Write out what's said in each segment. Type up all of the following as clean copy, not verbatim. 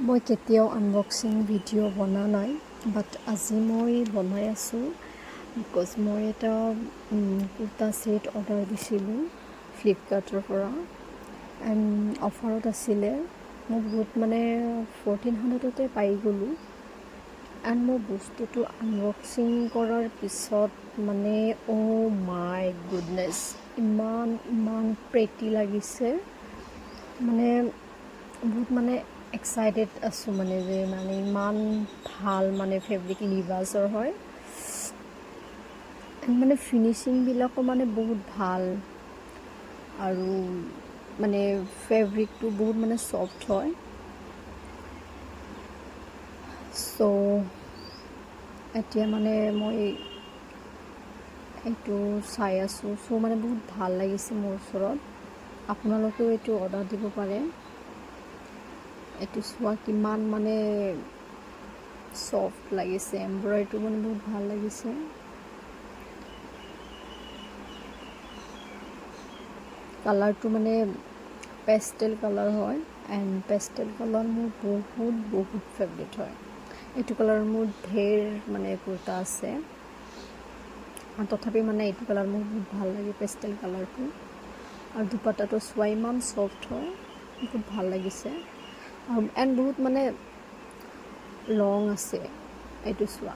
মই কেতিয়াও unboxing video' বনা নাই বাট আজি মই বনাই আছোঁ বিকজ মই এটা কুৰ্তা ছেট অৰ্ডাৰ দিছিলোঁ ফ্লিপকাৰ্টৰ পৰা এণ্ড অফাৰত আছিলে মই বহুত 1400তে পাই গ'লোঁ এণ্ড মই বস্তুটো আনবক্সিং কৰাৰ পিছত অ' মাই গুডনেছ ইমান প্ৰেটি লাগিছে বহুত এক্সাইটেড আছোঁ যে ইমান ভাল ফেব্ৰিক লিভাছৰ হয় এণ্ড ফিনিচিংবিলাকো বহুত ভাল আৰু ফেব্ৰিকটো বহুত ছফ্ট হয় চ' এতিয়া মই এইটো চাই আছোঁ চ' বহুত ভাল লাগিছে মোৰ ওচৰত আপোনালোকেও এইটো অৰ্ডাৰ দিব পাৰে এইটো চোৱা কিমান ছফ্ট লাগিছে এমব্ৰইডাৰীটো বহুত ভাল লাগিছে কালাৰটো পেষ্টেল কালাৰ হয় এণ্ড পেষ্টেল কালাৰ মোৰ বহুত ফেভৰেট হয় এইটো কালাৰ মোৰ ঢেৰ কুৰ্তা আছে তথাপি এইটো কালাৰ মোৰ বহুত ভাল লাগে পেষ্টেল কালাৰটো আৰু দুপাট্টাটো চোৱা ইমান ছফ্ট হয় বহুত ভাল লাগিছে এণ্ড বহুত লং আছে এইটো চোৱা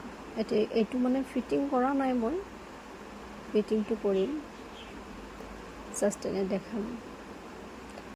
এইটো ফিটিং কৰা নাই মই ফিটিংটো কৰিম জাষ্ট এনে দেখাম